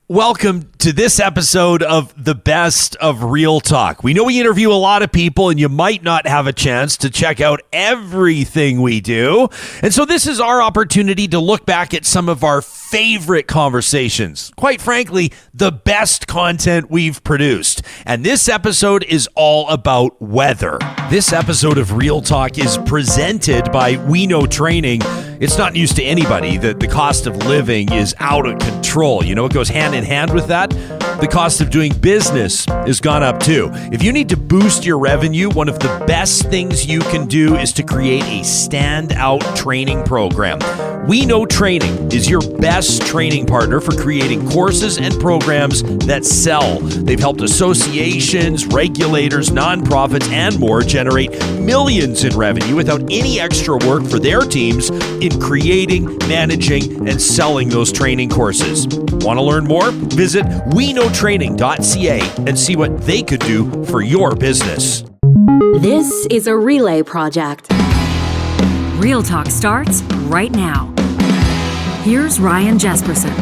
Welcome to this episode of The Best of Real Talk. We know we interview a lot of people, and you might not have a chance to check out everything we do. And so this is our opportunity to look back at some of our favorite conversations. Quite frankly, the best content we've produced. And this episode is all about weather. This episode of Real Talk is presented by We Know Training. It's not news to anybody that the cost of living is out of control. You know, it goes hand in hand with that. The cost of doing business has gone up too. If you need to boost your revenue, one of the best things you can do is to create a standout training program. We Know Training is your best training partner for creating courses and programs that sell. They've helped associations, regulators, nonprofits, and more generate millions in revenue without any extra work for their teams in creating, managing, and selling those training courses. Want to learn more? Visit weknowtraining.ca and see what they could do for your business. This is a relay project. Real Talk starts right now. Here's Ryan Jesperson.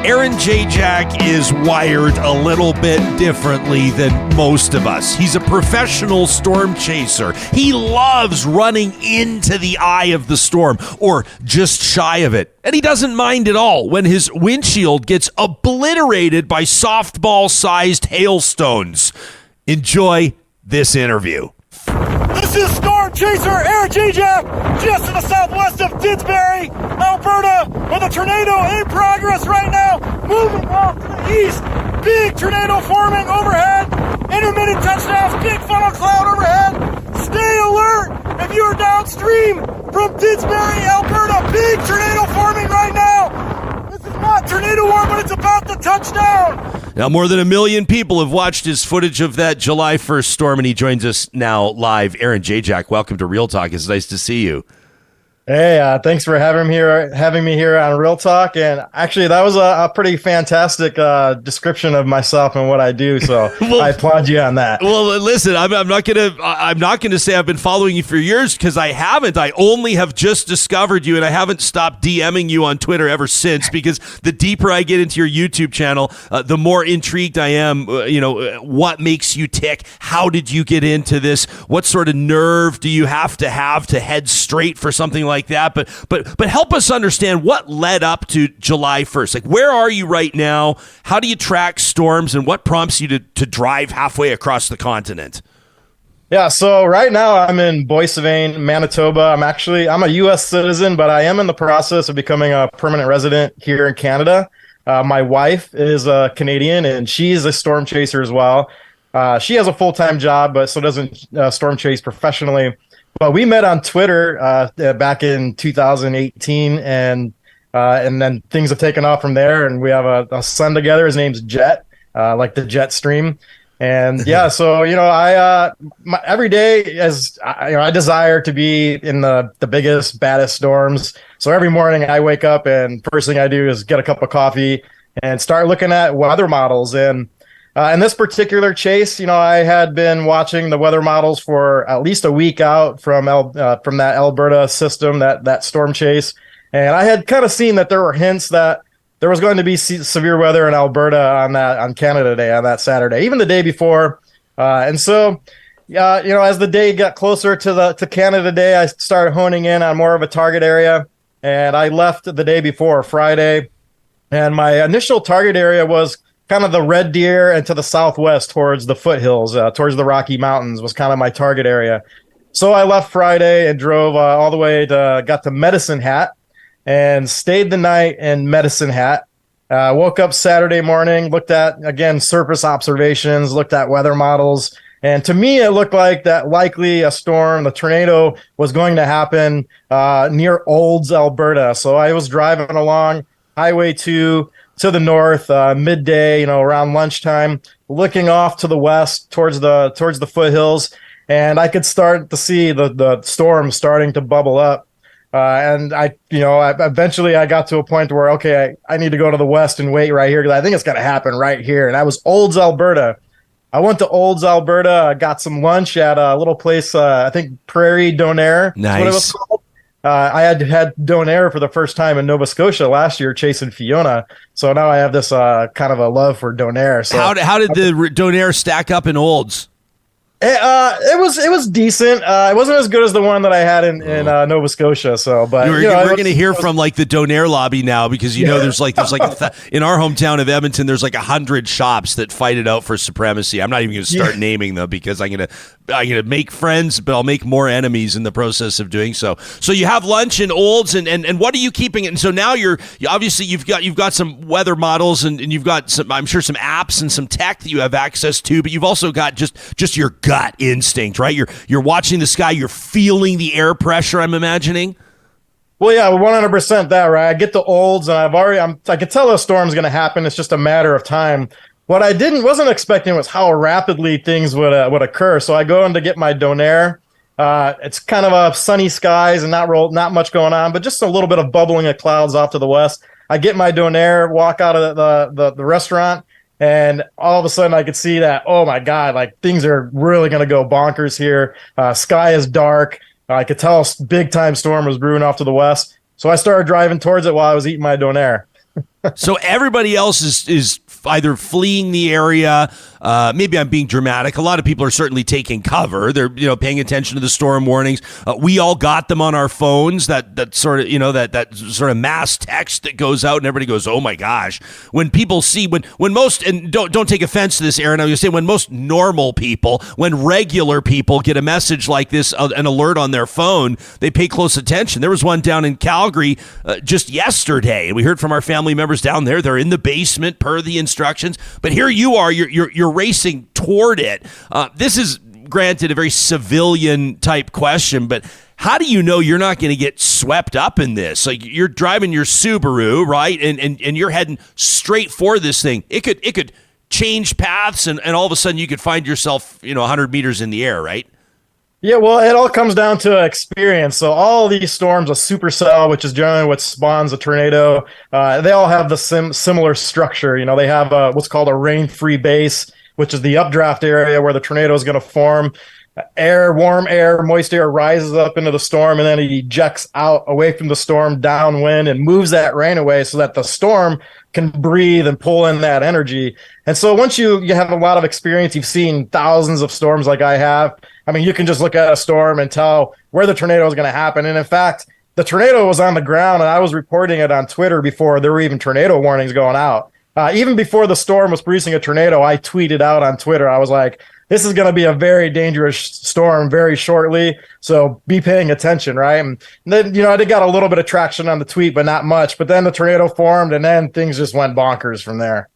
Aaron Jayjack is wired a little bit differently than most of us. He's a professional storm chaser. He loves running into the eye of the storm or just shy of it. And he doesn't mind at all when his windshield gets obliterated by softball-sized hailstones. Enjoy this interview. This is Storm Chaser Aaron Jayjack, just in the southwest of Didsbury, Alberta, with a tornado in progress right now, moving off to the east. Big tornado forming overhead, intermittent touchdowns, big funnel cloud overhead. Stay alert if you're downstream from Didsbury, Alberta. Big tornado forming right now. This is not tornado warn, but it's about to touch down. Now, more than 1 million people have watched his footage of that July 1st storm, and he joins us now live. Aaron Jayjack, welcome to Real Talk. It's nice to see you. Hey, thanks for having me here on Real Talk. And actually, that was a pretty fantastic description of myself and what I do. So well, I applaud you on that. Well, listen, I'm not gonna say I've been following you for years, because I haven't. I only have just discovered you, and I haven't stopped DMing you on Twitter ever since. Because the deeper I get into your YouTube channel, the more intrigued I am. What makes you tick? How did you get into this? What sort of nerve do you have to head straight for something like that? But help us understand what led up to July 1st. Like, where are you right now? How do you track storms, and what prompts you to drive halfway across the continent? Yeah, so right now I'm in Boissevain, Manitoba. I'm a U.S. citizen, but I am in the process of becoming a permanent resident here in Canada. My wife is a Canadian, and she's a storm chaser as well. She has a full-time job, but so doesn't storm chase professionally. But we met on Twitter back in 2018, and then things have taken off from there. And we have a son together. His name's Jet, like the jet stream. And yeah, so every day I desire to be in the biggest, baddest storms. So every morning I wake up, and first thing I do is get a cup of coffee and start looking at weather models. And in this particular chase, I had been watching the weather models for at least a week out from that Alberta system, that storm chase. And I had kind of seen that there were hints that there was going to be severe weather in Alberta on Canada Day, on that Saturday, even the day before. And so, as the day got closer to Canada Day, I started honing in on more of a target area. And I left the day before, Friday. And my initial target area was kind of the Red Deer and to the southwest towards the foothills, towards the Rocky Mountains was kind of my target area. So I left Friday and drove all the way got to Medicine Hat and stayed the night in Medicine Hat. Woke up Saturday morning, looked at, again, surface observations, looked at weather models. And to me, it looked like that likely a storm, the tornado, was going to happen near Olds, Alberta. So I was driving along Highway 2 to the north, midday, around lunchtime, looking off to the west towards the foothills, and I could start to see the storm starting to bubble up. And I eventually I got to a point where, okay, I need to go to the west and wait right here, because I think it's going to happen right here. And that was Olds, Alberta. I went to Olds, Alberta. I got some lunch at a little place, I think Prairie Donair. Nice. What it was called. I had Donair for the first time in Nova Scotia last year, chasing Fiona. So now I have this kind of a love for Donair. So How did the Donair stack up in Olds? It was decent. It wasn't as good as the one that I had in Nova Scotia. So, but We're going to hear from like the Donair lobby now, because there's like in our hometown of Edmonton, there's like 100 shops that fight it out for supremacy. I'm not even going to start naming them, because I'm going to make friends, but I'll make more enemies in the process of doing so. So you have lunch in Olds, and what are you keeping? And so now you've got some weather models, and you've got some, I'm sure, some apps and some tech that you have access to, but you've also got just your gut instinct, right? You're watching the sky, you're feeling the air pressure, I'm imagining. Well, yeah, 100% that, right? I get to Olds, and I could tell a storm's going to happen. It's just a matter of time. What I wasn't expecting was how rapidly things would occur. So I go in to get my Donair. It's kind of a sunny skies and not much going on, but just a little bit of bubbling of clouds off to the west. I get my Donair, walk out of the restaurant, and all of a sudden I could see that, oh my God, like things are really going to go bonkers here. Sky is dark. I could tell a big time storm was brewing off to the west. So I started driving towards it while I was eating my Donair. So everybody else is either fleeing the area. Maybe I'm being dramatic. A lot of people are certainly taking cover. They're paying attention to the storm warnings. We all got them on our phones. That sort of that sort of mass text that goes out, and everybody goes, "Oh my gosh!" When people see when most, and don't take offense to this, Aaron, I was going to say, when most normal people, when regular people get a message like this, an alert on their phone, they pay close attention. There was one down in Calgary just yesterday, and we heard from our family members down there. They're in the basement per the instructions, but here you are. You're racing toward it. This is, granted, a very civilian type question, but how do you know you're not going to get swept up in this? Like, you're driving your Subaru, right? And you're heading straight for this thing. It could change paths, and all of a sudden you could find yourself, 100 meters in the air, right? Yeah, well, it all comes down to experience. So all these storms, a supercell, which is generally what spawns a tornado, they all have the similar structure. They have what's called a rain-free base, which is the updraft area where the tornado is going to form. Warm air, moist air rises up into the storm, and then it ejects out away from the storm downwind and moves that rain away so that the storm can breathe and pull in that energy. And so once you have a lot of experience, you've seen thousands of storms like I have. I mean, you can just look at a storm and tell where the tornado is going to happen. And in fact, the tornado was on the ground, and I was reporting it on Twitter before there were even tornado warnings going out. Even before the storm was producing a tornado, I tweeted out on Twitter. I was like, this is going to be a very dangerous storm very shortly, so be paying attention, right? And then, I did got a little bit of traction on the tweet, but not much. But then the tornado formed, and then things just went bonkers from there.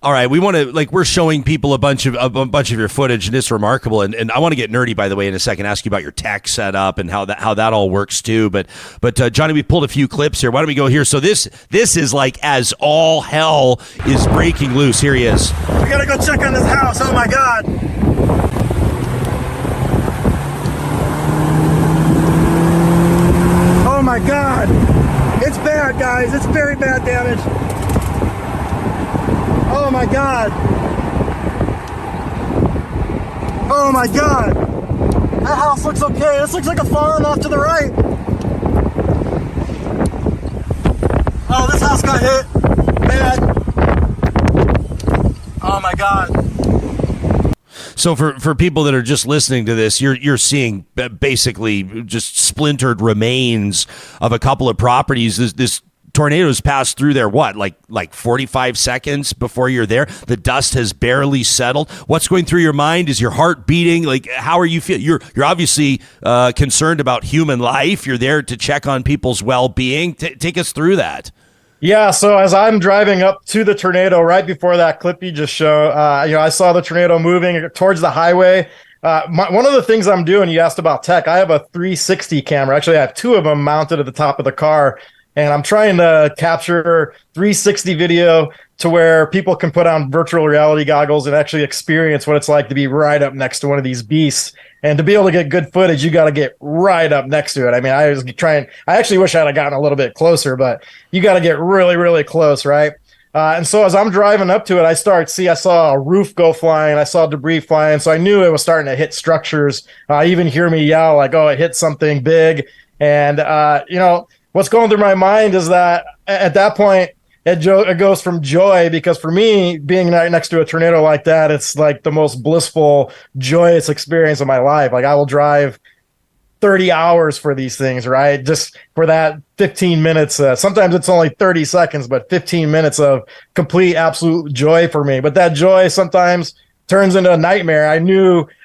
All right, we want to, we're showing people a bunch of your footage, and it's remarkable. And I want to get nerdy, by the way, in a second, ask you about your tech setup and how that all works too. But Johnny, we pulled a few clips here. Why don't we go here? So this is like as all hell is breaking loose. Here he is. We gotta go check on this house. Oh my God. Oh my God. It's bad, guys. It's very bad damage. Oh my God. Oh my God. That house looks okay. This looks like a farm off to the right. Oh, this house got hit. Bad. Oh my God. So for people that are just listening to this, you're seeing basically just splintered remains of a couple of properties. This tornadoes pass through there, what, like 45 seconds before you're there? The dust has barely settled. What's going through your mind? Is your heart beating? Like, how are you feeling? You're obviously concerned about human life. You're there to check on people's well-being. Take us through that. Yeah, so as I'm driving up to the tornado, right before that clip you just showed, I saw the tornado moving towards the highway. One of the things I'm doing, you asked about tech, I have a 360 camera. Actually, I have two of them mounted at the top of the car. And I'm trying to capture 360 video to where people can put on virtual reality goggles and actually experience what it's like to be right up next to one of these beasts. And to be able to get good footage, you got to get right up next to it. I mean, I actually wish I'd have gotten a little bit closer, but you got to get really, really close, right? And so as I'm driving up to it, I saw a roof go flying. I saw debris flying. So I knew it was starting to hit structures. You even hear me yell like, oh, it hit something big. And, what's going through my mind is that at that point, it goes from joy, because for me, being right next to a tornado like that, it's like the most blissful, joyous experience of my life. Like I will drive 30 hours for these things, right? Just for that 15 minutes. Sometimes it's only 30 seconds, but 15 minutes of complete, absolute joy for me. But that joy sometimes turns into a nightmare.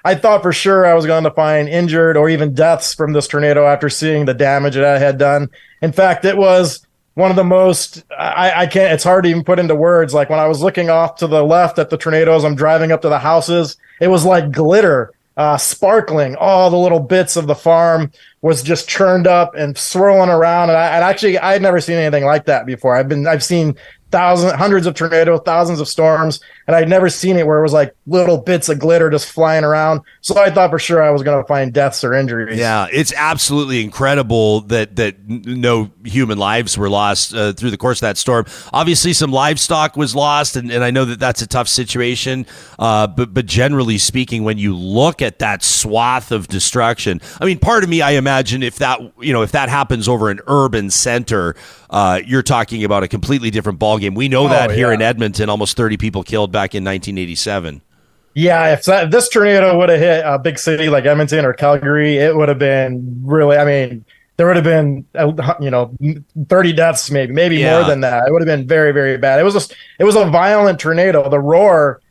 I thought for sure I was going to find injured or even deaths from this tornado after seeing the damage that it had done. In fact, it was one of the most, it's hard to even put into words. Like when I was looking off to the left at the tornadoes, I'm driving up to the houses, it was like glitter. Sparkling. All the little bits of the farm was just churned up and swirling around. And I had never seen anything like that before. I've seen hundreds of tornadoes, thousands of storms, and I'd never seen it where it was like little bits of glitter just flying around. So I thought for sure I was going to find deaths or injuries. Yeah, it's absolutely incredible that no human lives were lost through the course of that storm. Obviously, some livestock was lost, and I know that that's a tough situation. But generally speaking, when you look at that swath of destruction, I mean, part of me, I imagine if that happens over an urban center, you're talking about a completely different ballgame. We know that here in Edmonton, almost 30 people killed back in 1987. Yeah, if this tornado would have hit a big city like Edmonton or Calgary, it would have been really, there would have been, 30 deaths, maybe more than that. It would have been very, very bad. It was a violent tornado. The roar.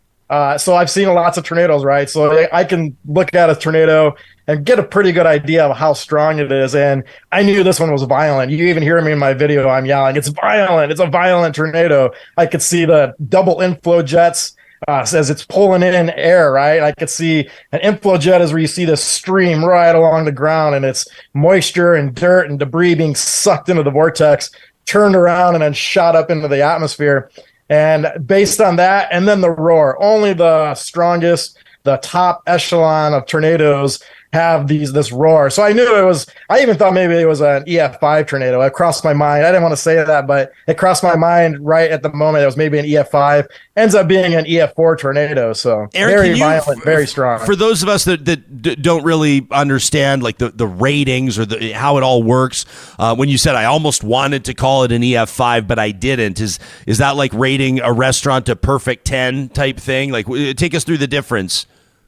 So I've seen lots of tornadoes, right? So I can look at a tornado and get a pretty good idea of how strong it is. And I knew this one was violent. You even hear me in my video. I'm yelling, it's violent. It's a violent tornado. I could see the double inflow jets as it's pulling in air, right? I could see an inflow jet is where you see this stream right along the ground, and it's moisture and dirt and debris being sucked into the vortex, turned around and then shot up into the atmosphere. And based on that, and then the roar, only the strongest, the top echelon of tornadoes have this roar. So I knew I even thought maybe it was an EF5 tornado. It crossed my mind. I didn't want to say that, but it crossed my mind right at the moment. It was maybe an EF5. Ends up being an EF4 tornado. So Eric, very violent, very strong. For those of us that don't really understand like the ratings or how it all works, when you said I almost wanted to call it an EF5, but I didn't, is that like rating a restaurant a perfect 10 type thing? Like take us through the difference.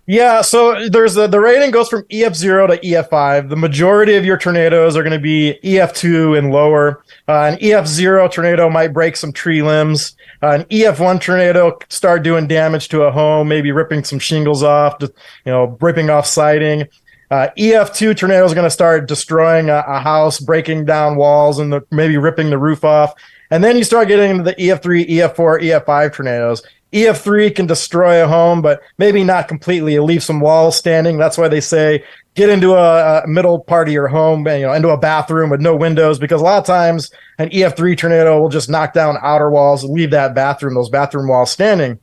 Yeah, so there's the rating goes from EF0 to EF5. The majority of your tornadoes are going to be EF2 and lower. An EF0 tornado might break some tree limbs. An EF1 tornado start doing damage to a home, maybe ripping some shingles off, just, ripping off siding. EF2 tornado is going to start destroying a house, breaking down walls, and maybe ripping the roof off. And then you start getting into the EF3, EF4, EF5 tornadoes. EF3 can destroy a home, but maybe not completely. It'll leave some walls standing. That's why they say get into a middle part of your home, into a bathroom with no windows, because a lot of times an EF3 tornado will just knock down outer walls and leave those bathroom walls standing.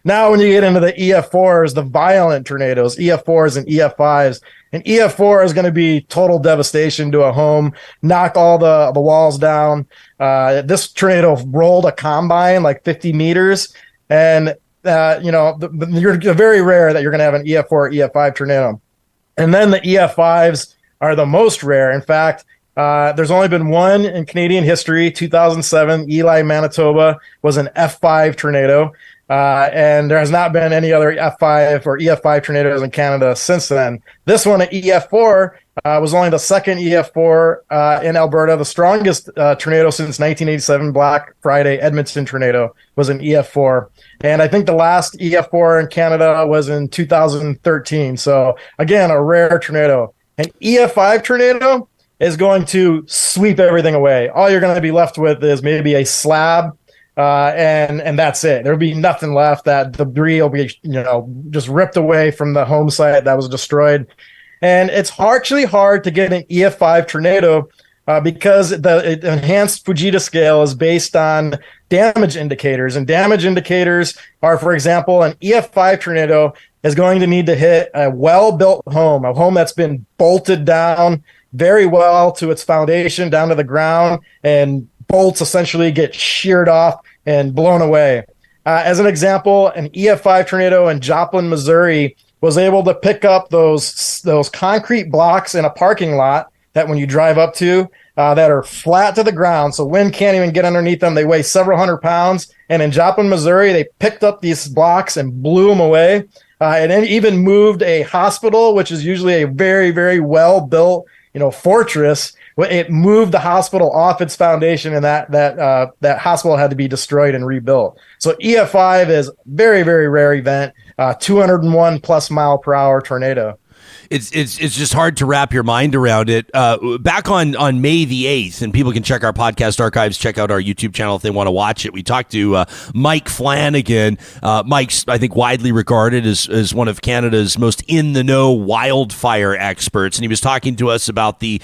Now, when you get into the EF4s, the violent tornadoes, EF4s and EF5s, and EF4 is going to be total devastation to a home, knock all the walls down. This tornado rolled a combine like 50 meters. And, you're very rare that you're going to have an EF4 or EF5 tornado. And then the EF5s are the most rare. In fact, there's only been one in Canadian history. 2007, Ely, Manitoba was an F5 tornado. And there has not been any other F5 or EF5 tornadoes in Canada since then. This one, an EF4, was only the second EF4 in Alberta. The strongest tornado since 1987, Black Friday Edmonton tornado, was an EF4. And I think the last EF4 in Canada was in 2013. So again, a rare tornado. An EF5 tornado is going to sweep everything away. All you're going to be left with is maybe a slab, and that's it. There'll be nothing left. That debris will be, just ripped away from the home site that was destroyed. And it's actually hard to get an EF5 tornado because the enhanced Fujita scale is based on damage indicators. And damage indicators are, for example, an EF5 tornado is going to need to hit a well-built home, a home that's been bolted down very well to its foundation, down to the ground, and bolts essentially get sheared off and blown away. As an example, an EF5 tornado in Joplin, Missouri was able to pick up those concrete blocks in a parking lot that when you drive up to that are flat to the ground, so wind can't even get underneath them. They weigh several hundred pounds. And in Joplin, Missouri, they picked up these blocks and blew them away. And then even moved a hospital, which is usually a very, very well-built, fortress. It moved the hospital off its foundation, and that hospital had to be destroyed and rebuilt. So EF5 is very, very rare event, 201 plus mile per hour tornado. It's just hard to wrap your mind around it. Back on May the 8th, and people can check our podcast archives, check out our YouTube channel if they want to watch it. We talked to Mike Flanagan. Mike's, I think, widely regarded as one of Canada's most in-the-know wildfire experts, and he was talking to us about the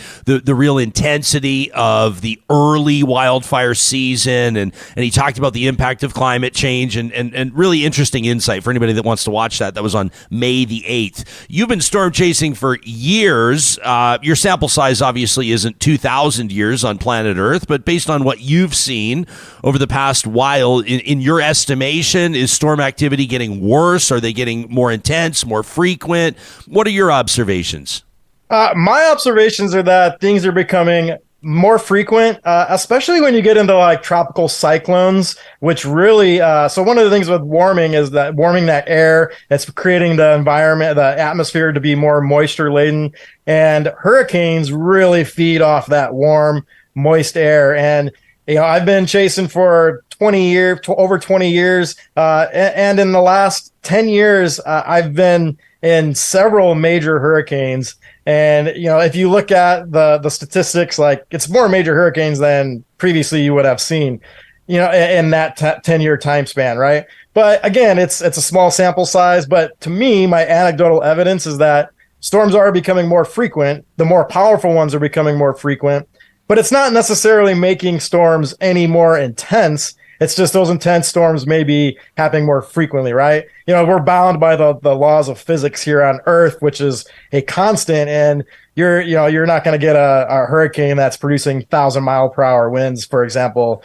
real intensity of the early wildfire season, and he talked about the impact of climate change, and really interesting insight for anybody that wants to watch that. That was on May the 8th. You've been storm chasing for years. Your sample size obviously isn't 2,000 years on planet Earth, but based on what you've seen over the past while, in your estimation, is storm activity getting worse? Are they getting more intense, more frequent? What are your observations? My observations are that things are becoming more frequent, especially when you get into like tropical cyclones, which really, so one of the things with warming is that warming that air, it's creating the environment, the atmosphere to be more moisture laden, and hurricanes really feed off that warm, moist air. And, I've been chasing for over 20 years, and in the last 10 years, I've been in several major hurricanes. And, if you look at the statistics, like it's more major hurricanes than previously you would have seen, in that 10-year time span, right? But again, it's a small sample size. But to me, my anecdotal evidence is that storms are becoming more frequent. The more powerful ones are becoming more frequent. But it's not necessarily making storms any more intense. It's just those intense storms may be happening more frequently, right? We're bound by the laws of physics here on Earth, which is a constant, and you're not going to get a hurricane that's producing 1,000 mile per hour winds, for example,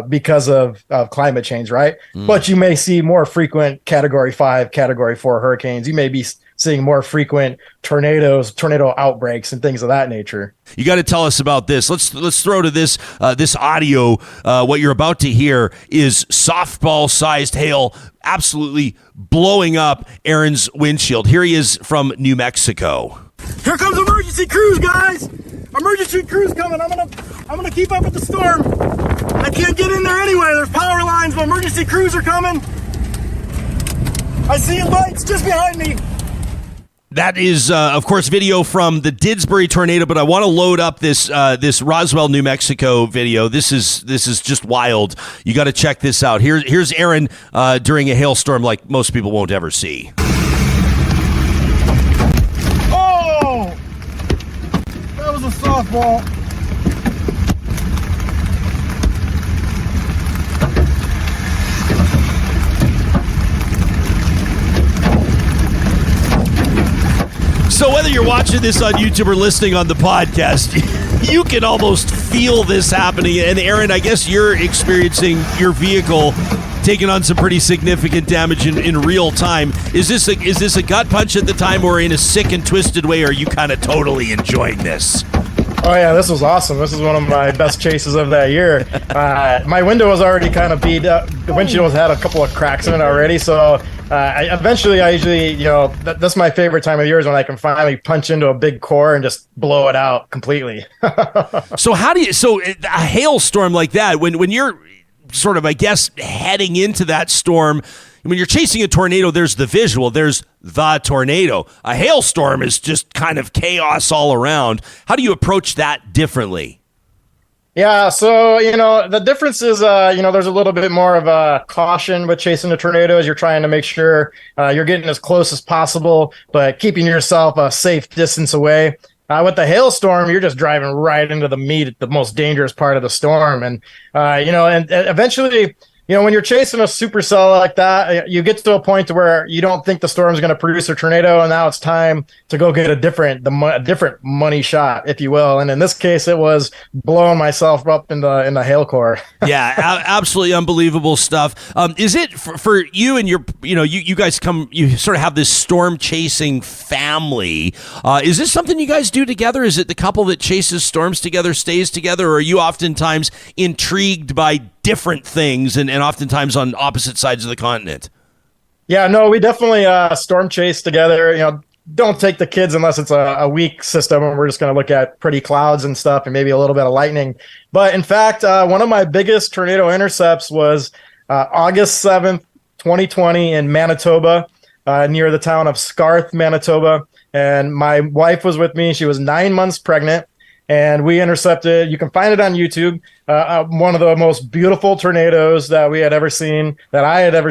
because of climate change, right? But you may see more frequent Category 5, Category 4 hurricanes. You may be seeing more frequent tornado outbreaks, and things of that nature. You got to tell us about this. Let's throw to this audio. What you're about to hear is softball-sized hail absolutely blowing up Aaron's windshield. Here he is from New Mexico. Here comes emergency crews, guys! Emergency crews coming. I'm gonna keep up with the storm. I can't get in there anyway. There's power lines, but emergency crews are coming. I see lights just behind me. That is, of course, video from the Didsbury tornado, but I want to load up this Roswell, New Mexico video. This is just wild. You got to check this out. Here's Aaron during a hailstorm like most people won't ever see. Oh, that was a softball. So whether you're watching this on YouTube or listening on the podcast, you can almost feel this happening. And Aaron, I guess you're experiencing your vehicle taking on some pretty significant damage in real time. Is this a gut punch at the time, or in a sick and twisted way, or are you kind of totally enjoying this? Oh yeah, this was awesome. This is one of my best chases of that year. My window was already kind of beat up. The windshield had a couple of cracks in it already. So I usually, that's my favorite time of year is when I can finally punch into a big core and just blow it out completely. So a hailstorm like that, when you're sort of, I guess, heading into that storm, when you're chasing a tornado, there's the visual, there's the tornado. A hailstorm is just kind of chaos all around. How do you approach that differently? Yeah, so, the difference is, there's a little bit more of a caution with chasing a tornado as you're trying to make sure you're getting as close as possible, but keeping yourself a safe distance away. With the hailstorm, you're just driving right into the most dangerous part of the storm. And, and eventually when you're chasing a supercell like that, you get to a point where you don't think the storm's going to produce a tornado, and now it's time to go get a different money shot, if you will. And in this case, it was blowing myself up in the hail core. Yeah, absolutely unbelievable stuff. Is it for you and you guys you sort of have this storm chasing family? Is this something you guys do together? Is it the couple that chases storms together stays together, or are you oftentimes intrigued by different things and oftentimes on opposite sides of the continent? Yeah, no, we definitely storm chase together. Don't take the kids unless it's a weak system and we're just going to look at pretty clouds and stuff and maybe a little bit of lightning. But in fact, one of my biggest tornado intercepts was August 7th, 2020 in Manitoba, near the town of Scarth, Manitoba. And my wife was with me. She was 9 months pregnant. And we intercepted, you can find it on YouTube, one of the most beautiful tornadoes that I had ever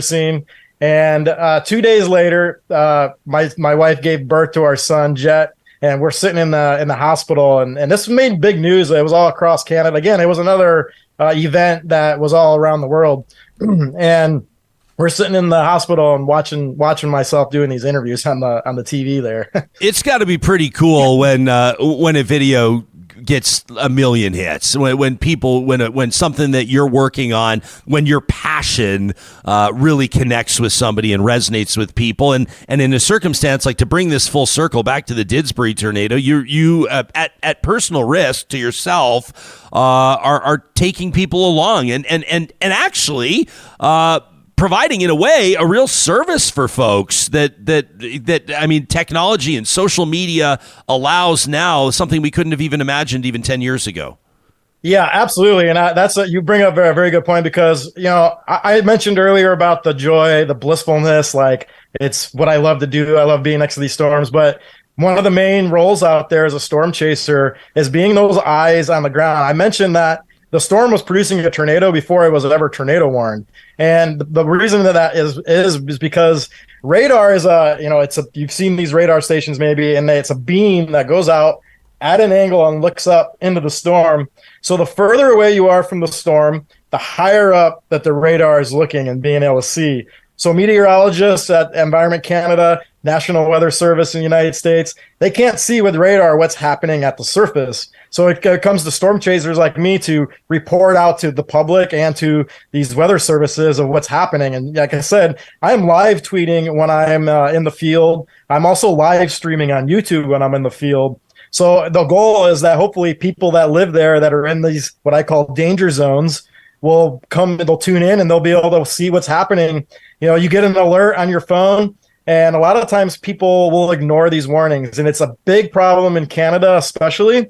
seen. And 2 days later, my wife gave birth to our son, Jet, and we're sitting in the hospital. And this made big news. It was all across Canada. Again, it was another event that was all around the world. And we're sitting in the hospital and watching myself doing these interviews on the TV there. It's got to be pretty cool when a video gets a million hits, when something that you're working on, when your passion really connects with somebody and resonates with people, and in a circumstance like, to bring this full circle back to the Didsbury tornado, you at personal risk to yourself are taking people along and actually providing, in a way, a real service for folks that I mean, technology and social media allows now, something we couldn't have even imagined even 10 years ago. Yeah, absolutely. And you bring up a very good point, because, I mentioned earlier about the joy, the blissfulness, like, it's what I love to do. I love being next to these storms, but one of the main roles out there as a storm chaser is being those eyes on the ground. I mentioned that the storm was producing a tornado before it was ever tornado warned. And the reason that is because radar is you've seen these radar stations maybe, and it's a beam that goes out at an angle and looks up into the storm. So the further away you are from the storm, the higher up that the radar is looking and being able to see. So meteorologists at Environment Canada, National Weather Service in the United States, they can't see with radar what's happening at the surface. So it comes to storm chasers like me to report out to the public and to these weather services of what's happening. And like I said, I'm live tweeting when I'm in the field. I'm also live streaming on YouTube when I'm in the field. So the goal is that hopefully people that live there that are in these, what I call danger zones, they'll tune in and they'll be able to see what's happening. You get an alert on your phone, and a lot of times people will ignore these warnings. And it's a big problem in Canada, especially.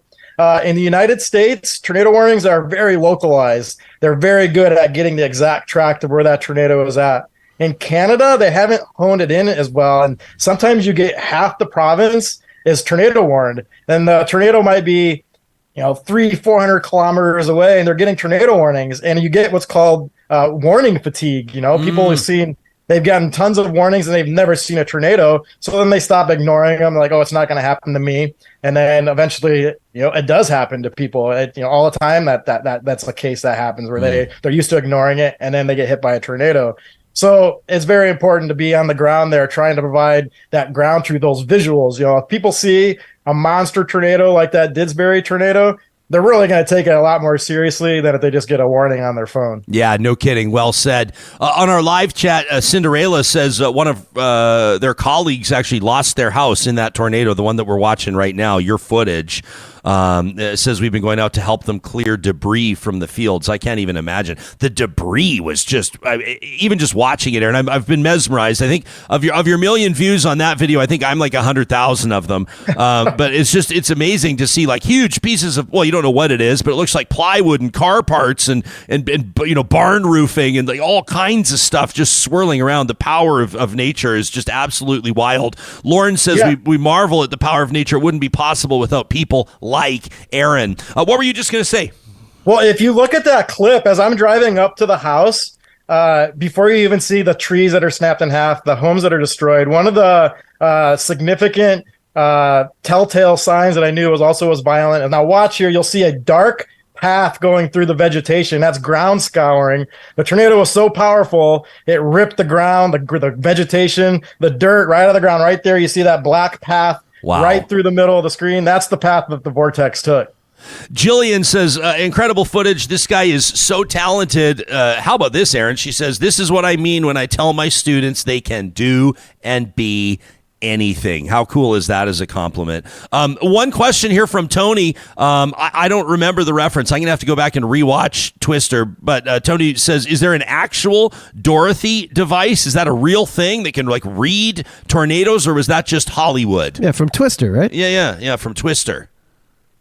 In the United States, tornado warnings are very localized. They're very good at getting the exact track of where that tornado is at. In Canada, they haven't honed it in as well. And sometimes you get half the province is tornado warned. And the tornado might be 300-400 kilometers away, and they're getting tornado warnings, and you get what's called warning fatigue. People have they've gotten tons of warnings and they've never seen a tornado, so then they stop ignoring them, like, oh, it's not going to happen to me. And then eventually, it does happen to people. All the time that's a case that happens where they're used to ignoring it, and then they get hit by a tornado. So it's very important to be on the ground there, trying to provide that ground through those visuals. If people see a monster tornado like that Didsbury tornado, they're really going to take it a lot more seriously than if they just get a warning on their phone. Yeah, no kidding. Well said. On our live chat, Cinderella says one of their colleagues actually lost their house in that tornado, the one that we're watching right now, your footage. It says we've been going out to help them clear debris from the fields. I can't even imagine. The debris was just, even just watching it, and I've been mesmerized. I think of your million views on that video, I think I'm like 100,000 of them. But it's amazing to see, like, huge pieces of, well, you don't know what it is, but it looks like plywood and car parts and barn roofing and like all kinds of stuff just swirling around. The power of nature is just absolutely wild. Lauren says we marvel at the power of nature. It wouldn't be possible without people like Aaron. What were you just going to say? Well, if you look at that clip, as I'm driving up to the house, before you even see the trees that are snapped in half, the homes that are destroyed, one of the significant telltale signs that I knew was violent. And now watch here, you'll see a dark path going through the vegetation. That's ground scouring. The tornado was so powerful, it ripped the ground, the vegetation, the dirt right out of the ground. Right there, you see that black path right through the middle of the screen. That's the path that the vortex took. Jillian says, incredible footage. This guy is so talented. How about this, Aaron? She says, this is what I mean when I tell my students they can do and be anything. How cool is that as a compliment? One question here from Tony. I don't remember the reference. I'm going to have to go back and rewatch Twister. But Tony says, is there an actual Dorothy device? Is that a real thing that can like read tornadoes, or was that just Hollywood? Yeah, from Twister, right? Yeah, from Twister.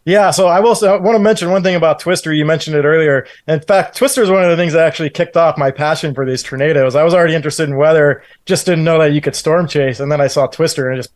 Yeah, so I want to mention one thing about Twister. You mentioned it earlier. In fact, Twister is one of the things that actually kicked off my passion for these tornadoes. I was already interested in weather, just didn't know that you could storm chase. And then I saw Twister and it just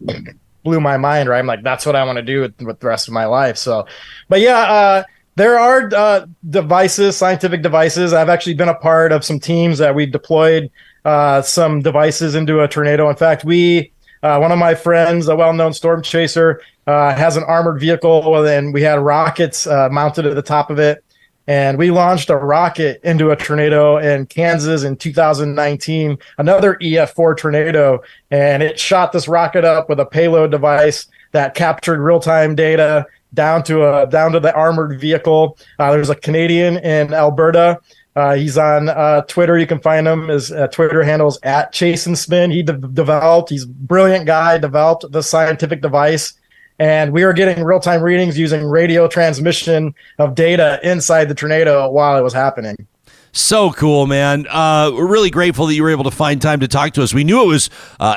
blew my mind, right? I'm like, that's what I want to do with the rest of my life. So, but yeah, there are devices, scientific devices. I've actually been a part of some teams that we've deployed some devices into a tornado. In fact, one of my friends, a well-known storm chaser, has an armored vehicle, and we had rockets mounted at the top of it. And we launched a rocket into a tornado in Kansas in 2019, another EF4 tornado. And it shot this rocket up with a payload device that captured real-time data down to the armored vehicle. There's a Canadian in Alberta. He's on Twitter. You can find him. His Twitter handle is @ChaseandSpin. He's a brilliant guy, developed the scientific device. And we were getting real-time readings using radio transmission of data inside the tornado while it was happening. So cool, man. We're really grateful that you were able to find time to talk to us. We knew it was,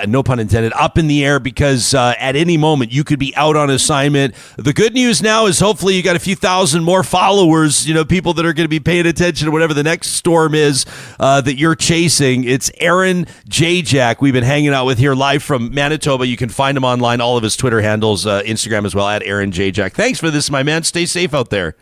no pun intended, up in the air because at any moment you could be out on assignment. The good news now is hopefully you got a few thousand more followers, people that are going to be paying attention to whatever the next storm is that you're chasing. It's Aaron Jayjack we've been hanging out with here live from Manitoba. You can find him online, all of his Twitter handles, Instagram as well, @Aaron Jayjack. Thanks for this, my man. Stay safe out there.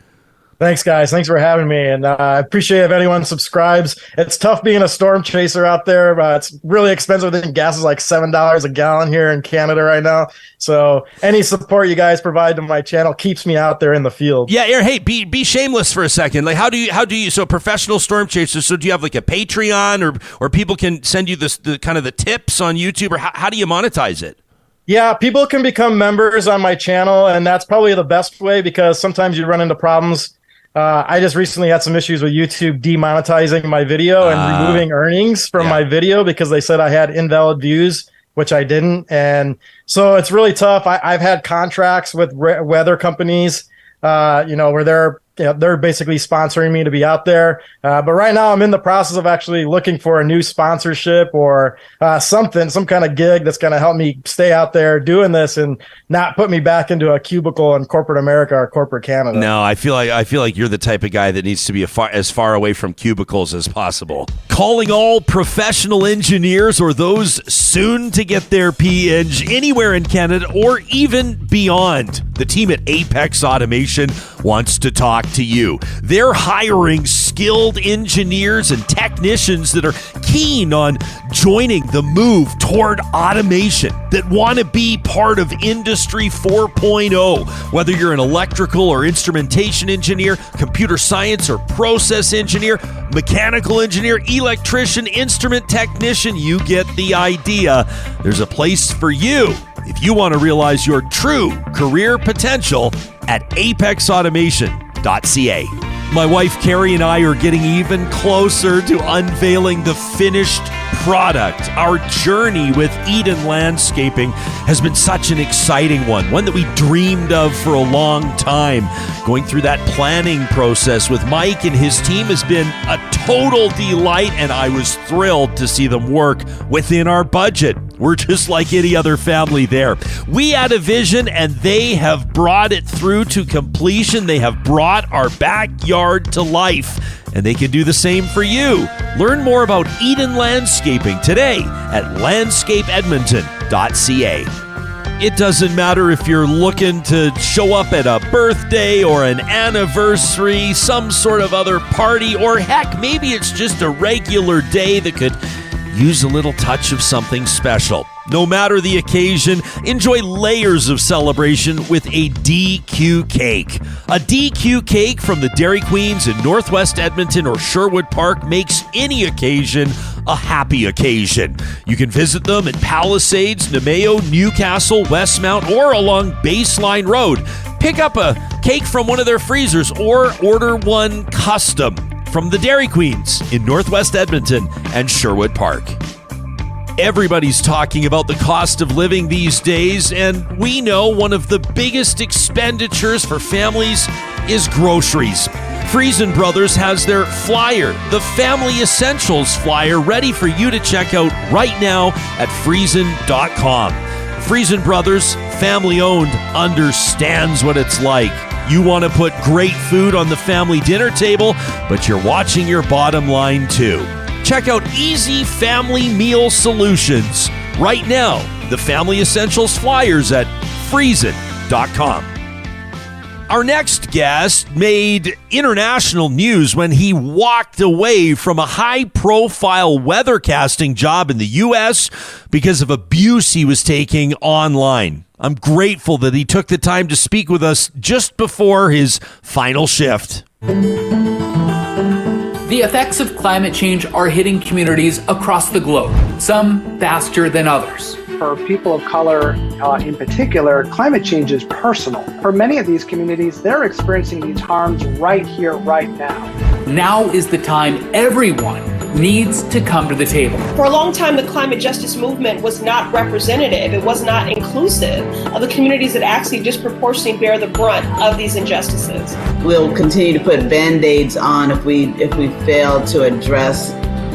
Thanks, guys. Thanks for having me. And I appreciate if anyone subscribes. It's tough being a storm chaser out there, but it's really expensive. I think gas is like $7 a gallon here in Canada right now. So any support you guys provide to my channel keeps me out there in the field. Yeah, Aaron, hey, be shameless for a second. Like, how do you, so professional storm chasers, so do you have like a Patreon or people can send you the kind of the tips on YouTube, or how do you monetize it? Yeah, people can become members on my channel, and that's probably the best way because sometimes you run into problems. I just recently had some issues with YouTube demonetizing my video and removing earnings from my video because they said I had invalid views, which I didn't. And so it's really tough. I've had contracts with weather companies, where they're basically sponsoring me to be out there. But right now I'm in the process of actually looking for a new sponsorship or some kind of gig that's going to help me stay out there doing this and not put me back into a cubicle in corporate America or corporate Canada. No, I feel like you're the type of guy that needs to be as far away from cubicles as possible. Calling all professional engineers or those soon to get their P.Eng anywhere in Canada or even beyond. The team at Apex Automation wants to talk to you. They're hiring skilled engineers and technicians that are keen on joining the move toward automation, that want to be part of Industry 4.0. Whether you're an electrical or instrumentation engineer, computer science or process engineer, mechanical engineer, electrician, instrument technician, you get the idea. There's a place for you if you want to realize your true career potential at apexautomation.ca. My wife Carrie and I are getting even closer to unveiling the finished product. Our journey with Eden Landscaping has been such an exciting one that we dreamed of for a long time. Going through that planning process with Mike and his team has been a total delight, and I was thrilled to see them work within our budget. We're just like any other family there. We had a vision, and they have brought it through to completion. They have brought our backyard to life, and they can do the same for you. Learn more about Eden Landscaping today at landscapeedmonton.ca. It doesn't matter if you're looking to show up at a birthday or an anniversary, some sort of other party, or heck, maybe it's just a regular day that could use a little touch of something special. No matter the occasion, enjoy layers of celebration with a DQ cake. A DQ cake from the Dairy Queens in Northwest Edmonton or Sherwood Park makes any occasion a happy occasion. You can visit them in Palisades, Nemeo, Newcastle, Westmount, or along Baseline Road. Pick up a cake from one of their freezers or order one custom from the Dairy Queens in Northwest Edmonton and Sherwood Park. Everybody's talking about the cost of living these days, and we know one of the biggest expenditures for families is groceries. Friesen Brothers has their flyer, the Family Essentials flyer, ready for you to check out right now at friesen.com. Friesen Brothers, family-owned, understands what it's like. You want to put great food on the family dinner table, but you're watching your bottom line too. Check out Easy Family Meal Solutions right now. The Family Essentials flyers at friesen.com. Our next guest made international news when he walked away from a high-profile weathercasting job in the U.S. because of abuse he was taking online. I'm grateful that he took the time to speak with us just before his final shift. The effects of climate change are hitting communities across the globe, some faster than others. For people of color in particular, climate change is personal. For many of these communities, they're experiencing these harms right here, right now. Now is the time everyone needs to come to the table. For a long time, the climate justice movement was not representative. It was not inclusive of the communities that actually disproportionately bear the brunt of these injustices. We'll continue to put Band-Aids on if we fail to address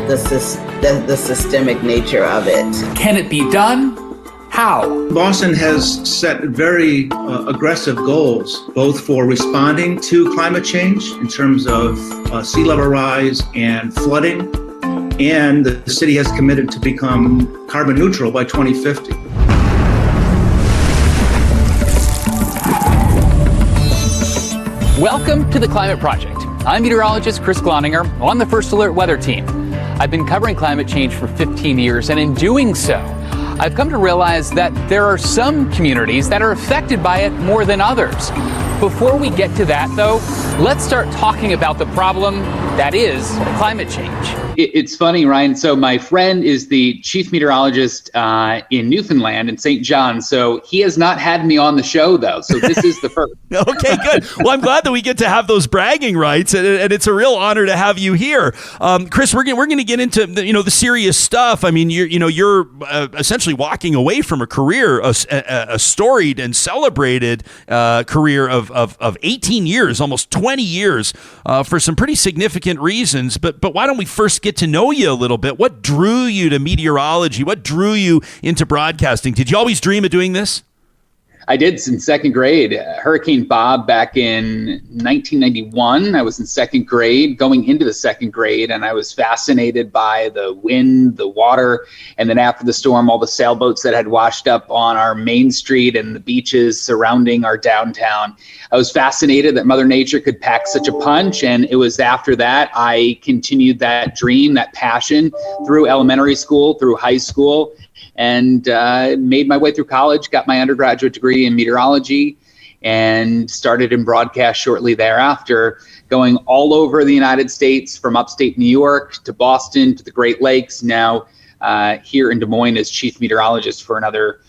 the systemic nature of it. Can it be done? How? Boston has set very aggressive goals, both for responding to climate change in terms of sea level rise and flooding, and the city has committed to become carbon neutral by 2050. Welcome to the Climate Project. I'm meteorologist Chris Glonninger on the First Alert Weather Team. I've been covering climate change for 15 years, and in doing so, I've come to realize that there are some communities that are affected by it more than others. Before we get to that, though, let's start talking about the problem that is climate change. It's funny, Ryan. So my friend is the chief meteorologist in Newfoundland in St. John. So he has not had me on the show, though. So this is the first. Okay, good. Well, I'm glad that we get to have those bragging rights, and it's a real honor to have you here, Chris. We're going to get into the serious stuff. I mean, you're essentially walking away from a career, a storied and celebrated career of 18 years, almost 20 years, for some pretty significant reasons. But why don't we first get to know you a little bit? What drew you to meteorology? What drew you into broadcasting? Did you always dream of doing this? I did since second grade. Hurricane Bob back in 1991. I was in second grade, going into the second grade, and I was fascinated by the wind, the water, and then after the storm, all the sailboats that had washed up on our main street and the beaches surrounding our downtown. I was fascinated that Mother Nature could pack such a punch, and it was after that I continued that dream, that passion through elementary school, through high school, and made my way through college, got my undergraduate degree in meteorology, and started in broadcast shortly thereafter, going all over the United States, from upstate New York to Boston to the Great Lakes, now here in Des Moines as chief meteorologist for another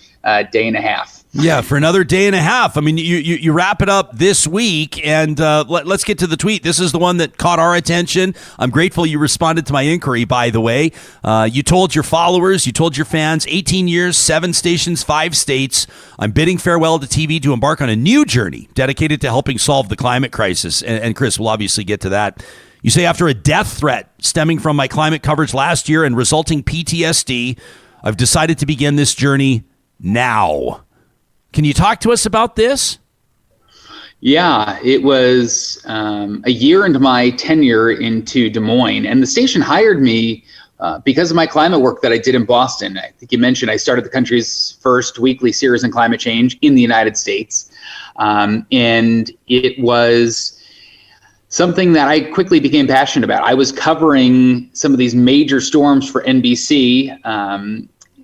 day and a half. Yeah, for another day and a half. I mean, you wrap it up this week, and let's get to the tweet. This is the one that caught our attention. I'm grateful you responded to my inquiry, by the way. You told your followers, you told your fans, 18 years, 7 stations, 5 states. I'm bidding farewell to TV to embark on a new journey dedicated to helping solve the climate crisis. And Chris, we'll obviously get to that. You say, after a death threat stemming from my climate coverage last year and resulting PTSD, I've decided to begin this journey now. Can you talk to us about this? Yeah, it was a year into my tenure into Des Moines, and the station hired me because of my climate work that I did in Boston. I think you mentioned I started the country's first weekly series on climate change in the United States. And it was something that I quickly became passionate about. I was covering some of these major storms for NBC,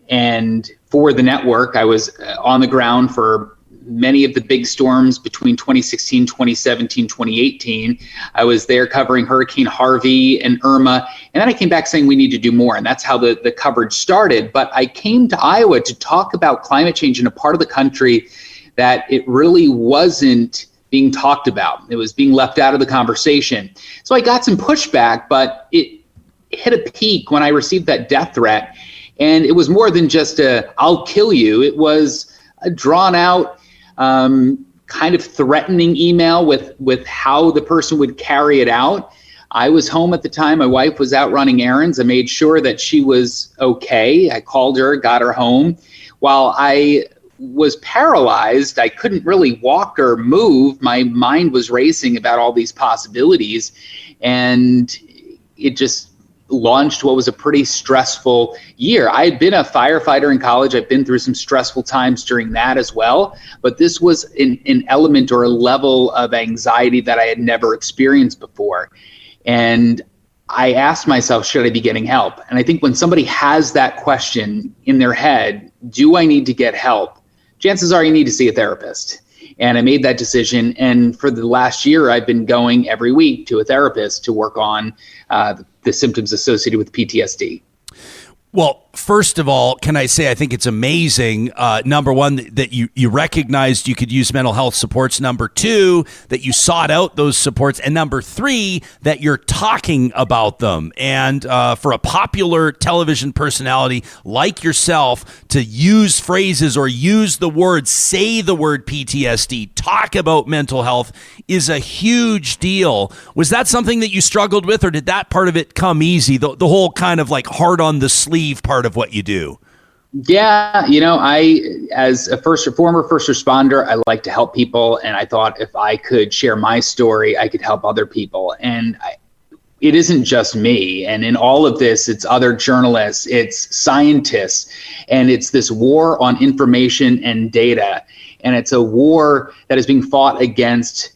and for the network. I was on the ground for many of the big storms between 2016, 2017, 2018. I was there covering Hurricane Harvey and Irma. And then I came back saying we need to do more. And that's how the coverage started. But I came to Iowa to talk about climate change in a part of the country that it really wasn't being talked about. It was being left out of the conversation. So I got some pushback, but it hit a peak when I received that death threat. And it was more than just I'll kill you. It was a drawn out kind of threatening email with how the person would carry it out. I was home at the time. My wife was out running errands. I made sure that she was okay. I called her, got her home. While I was paralyzed, I couldn't really walk or move. My mind was racing about all these possibilities, and it just launched what was a pretty stressful year. I had been a firefighter in college. I've been through some stressful times during that as well, but this was an element or a level of anxiety that I had never experienced before. And I asked myself, should I be getting help? And I think when somebody has that question in their head, do I need to get help? Chances are you need to see a therapist. And I made that decision. And for the last year, I've been going every week to a therapist to work on the symptoms associated with PTSD. Well, first of all, can I say I think it's amazing, number one, that you recognized you could use mental health supports. Number two, that you sought out those supports. And number three, that you're talking about them. And for a popular television personality like yourself to use phrases or use the word, say the word PTSD, talk about mental health is a huge deal. Was that something that you struggled with, or did that part of it come easy? The whole kind of like hard on the sleeve part of what you do? Yeah, I, as a former first responder, I like to help people. And I thought if I could share my story, I could help other people. And it isn't just me. And in all of this, it's other journalists, it's scientists, and it's this war on information and data. And it's a war that is being fought against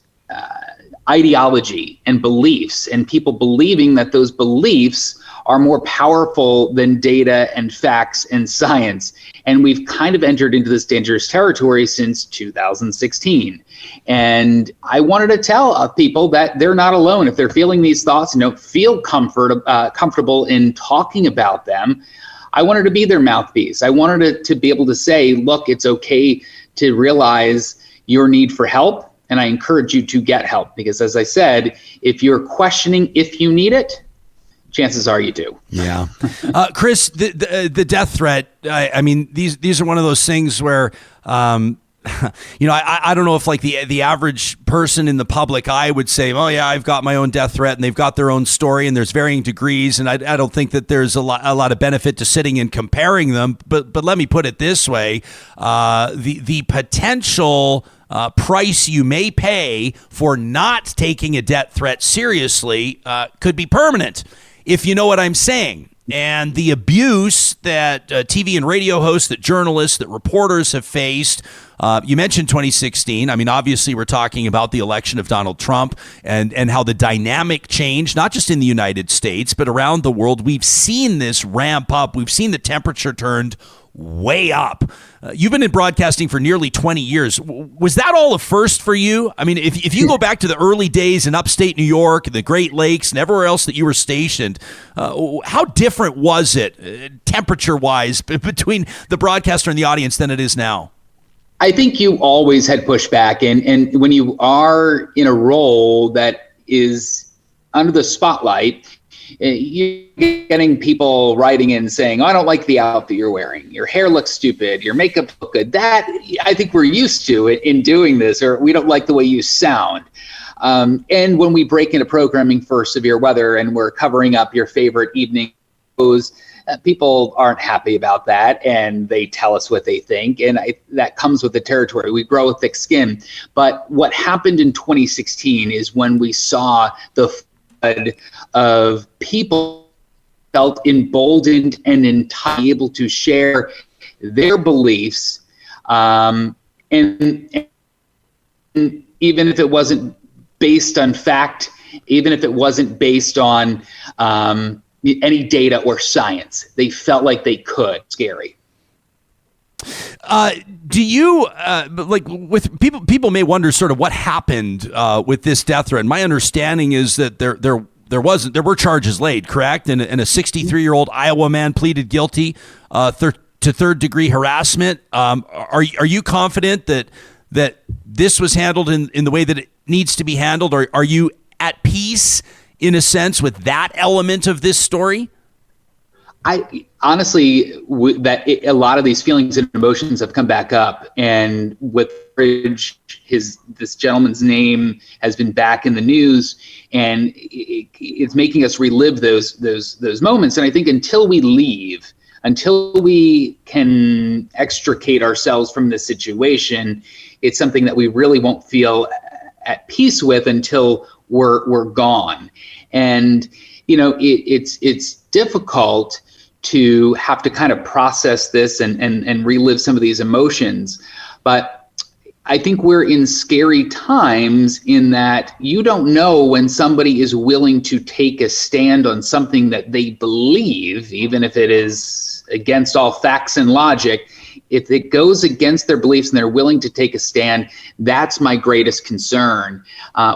ideology and beliefs, and people believing that those beliefs are more powerful than data and facts and science. And we've kind of entered into this dangerous territory since 2016. And I wanted to tell people that they're not alone. If they're feeling these thoughts and don't feel comfortable in talking about them, I wanted to be their mouthpiece. I wanted to be able to say, look, it's okay to realize your need for help. And I encourage you to get help, because as I said, if you're questioning if you need it, chances are you do. Yeah. Chris, the death threat, I mean, these are one of those things where, I don't know if like the average person in the public eye would say, oh yeah, I've got my own death threat, and they've got their own story, and there's varying degrees. And I don't think that there's a lot of benefit to sitting and comparing them. But let me put it this way. The potential price you may pay for not taking a death threat seriously could be permanent, if you know what I'm saying. And the abuse that TV and radio hosts, that journalists, that reporters have faced. You mentioned 2016. I mean, obviously, we're talking about the election of Donald Trump and how the dynamic changed, not just in the United States, but around the world. We've seen this ramp up. We've seen the temperature turned way up. You've been in broadcasting for nearly 20 years. Was that all a first for you? I mean, if you go back to the early days in upstate New York, the Great Lakes, and everywhere else that you were stationed, how different was it temperature-wise between the broadcaster and the audience than it is now? I think you always had pushback. And when you are in a role that is under the spotlight, you're getting people writing in saying, oh, I don't like the outfit you're wearing. Your hair looks stupid. Your makeup looks good. That, I think we're used to it in doing this, or we don't like the way you sound. And when we break into programming for severe weather and we're covering up your favorite evening shows, people aren't happy about that, and they tell us what they think. And that comes with the territory. We grow a thick skin. But what happened in 2016 is when we saw the of people felt emboldened and able to share their beliefs, and even if it wasn't based on fact even if it wasn't based on any data or science. They felt like they could. Scary. Do you with people may wonder sort of what happened with this death threat? My understanding is that there were charges laid, correct? And a 63-year-old Iowa man pleaded guilty to third-degree harassment. Are you confident that this was handled in the way that it needs to be handled? Or are you at peace in a sense with that element of this story? I honestly, a lot of these feelings and emotions have come back up, and with this gentleman's name has been back in the news, and it's making us relive those moments. And I think until we can extricate ourselves from this situation, it's something that we really won't feel at peace with until we're gone. And it's difficult to have to kind of process this and relive some of these emotions. But I think we're in scary times in that you don't know when somebody is willing to take a stand on something that they believe, even if it is against all facts and logic. If it goes against their beliefs and they're willing to take a stand, that's my greatest concern.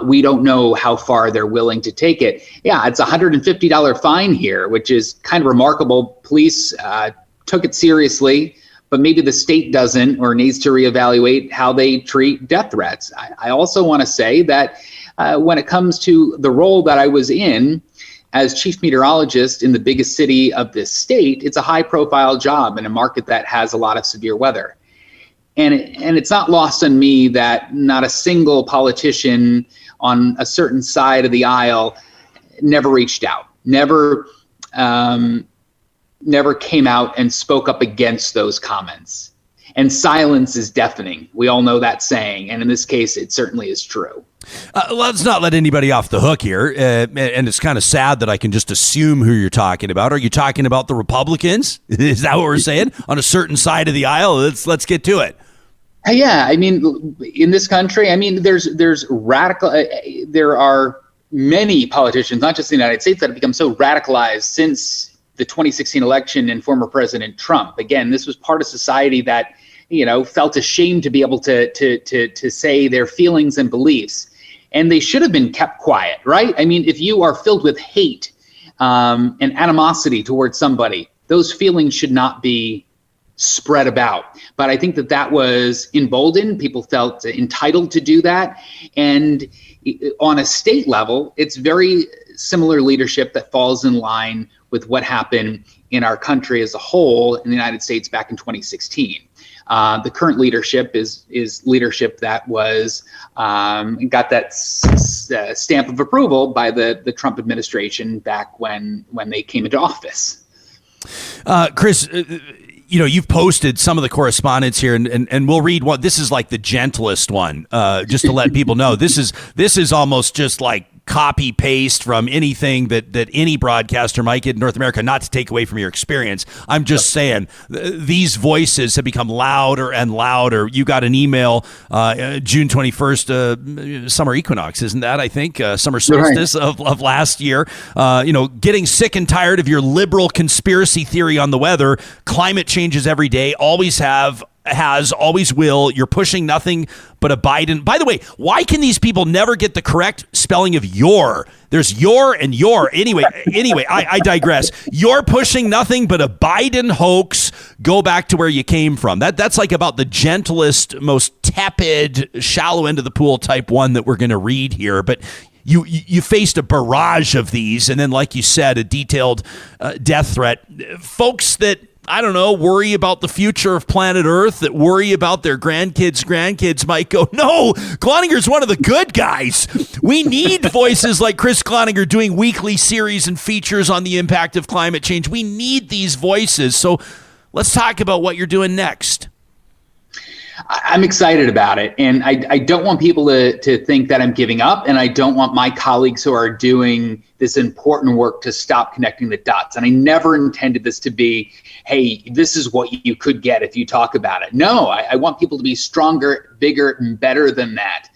We don't know how far they're willing to take it. Yeah, it's a $150 fine here, which is kind of remarkable. Police took it seriously, but maybe the state doesn't or needs to reevaluate how they treat death threats. I also want to say that when it comes to the role that I was in, as chief meteorologist in the biggest city of this state, it's a high-profile job in a market that has a lot of severe weather. And it's not lost on me that not a single politician on a certain side of the aisle never reached out, never came out and spoke up against those comments. And silence is deafening. We all know that saying. And in this case, it certainly is true. Let's not let anybody off the hook here. And it's kind of sad that I can just assume who you're talking about. Are you talking about the Republicans? Is that what we're saying? On a certain side of the aisle? Let's get to it. Yeah, I mean, in this country, I mean, there's radical. There are many politicians, not just in the United States, that have become so radicalized since the 2016 election and former President Trump. Again, this was part of society that felt ashamed to be able to say their feelings and beliefs. And they should have been kept quiet, right? I mean, if you are filled with hate and animosity towards somebody, those feelings should not be spread about. But I think that was emboldened. People felt entitled to do that. And on a state level, it's very similar leadership that falls in line with what happened in our country as a whole in the United States back in 2016. The current leadership is leadership that was got that stamp of approval by the Trump administration back when they came into office. Chris, you've posted some of the correspondence here, and we'll read one. This is like the gentlest one, just to let people know. This is almost just like copy paste from anything that any broadcaster might get in North America, not to take away from your experience. I'm just saying these voices have become louder and louder. You got an email June 21st, summer equinox, isn't that? I think summer solstice of last year. Getting sick and tired of your liberal conspiracy theory on the weather. Climate changes every day, always has, always will. You're pushing nothing but a Biden. By the way, why can these people never get the correct spelling of your? There's your and your. Anyway, I digress. You're pushing nothing but a Biden hoax. Go back to where you came from. That's like about the gentlest, most tepid, shallow end of the pool type one that we're going to read here. But you faced a barrage of these, and then, like you said, a detailed death threat. Folks that, I don't know, worry about the future of planet Earth, that worry about their grandkids might go, no, Gloninger's one of the good guys. We need voices like Chris Glonninger doing weekly series and features on the impact of climate change. We need these voices. So let's talk about what you're doing next. I'm excited about it. And I don't want people to think that I'm giving up. And I don't want my colleagues who are doing this important work to stop connecting the dots. And I never intended this to be, hey, this is what you could get if you talk about it. No, I want people to be stronger, bigger, and better than that.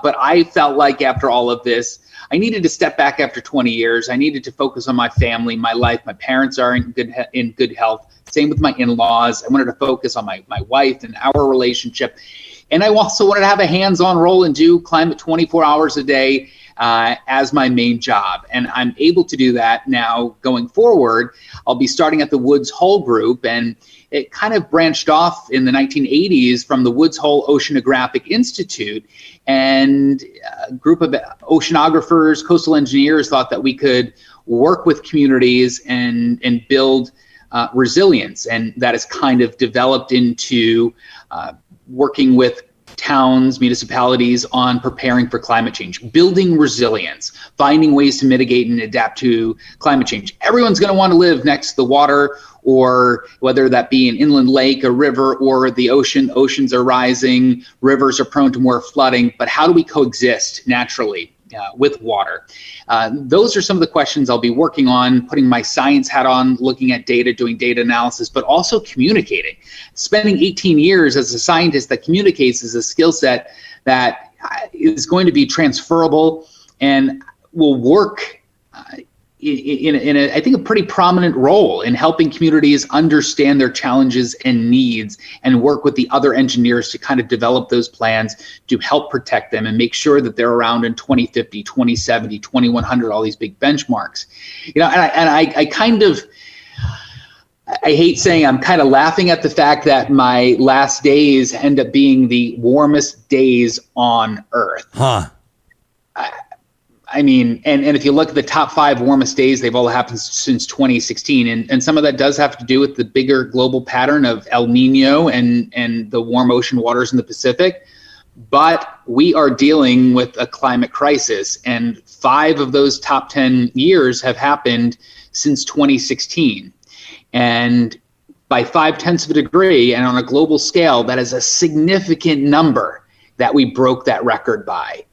But I felt like after all of this, I needed to step back after 20 years. I needed to focus on my family, my life. My parents are in good health. Same with my in-laws. I wanted to focus on my wife and our relationship. And I also wanted to have a hands-on role and do climate 24 hours a day as my main job. And I'm able to do that now going forward. I'll be starting at the Woods Hole Group, and it kind of branched off in the 1980s from the Woods Hole Oceanographic Institute. And a group of oceanographers, coastal engineers thought that we could work with communities and build resilience. And that has kind of developed into working with towns, municipalities on preparing for climate change, building resilience, finding ways to mitigate and adapt to climate change. Everyone's going to want to live next to the water, or whether that be an inland lake, a river, or the ocean. Oceans are rising, rivers are prone to more flooding, but how do we coexist naturally with water? Those are some of the questions I'll be working on, putting my science hat on, looking at data, doing data analysis, but also communicating. Spending 18 years as a scientist that communicates is a skill set that is going to be transferable and will work in a, I think, a pretty prominent role in helping communities understand their challenges and needs and work with the other engineers to kind of develop those plans to help protect them and make sure that they're around in 2050, 2070, 2100, all these big benchmarks. And I kind of, I hate saying, I'm kind of laughing at the fact that my last days end up being the warmest days on Earth. I mean, and if you look at the top 5 warmest days, they've all happened since 2016. And some of that does have to do with the bigger global pattern of El Nino and the warm ocean waters in the Pacific. But we are dealing with a climate crisis, and 5 of those top 10 years have happened since 2016. And by 0.5 of a degree, and on a global scale, that is a significant number that we broke that record by.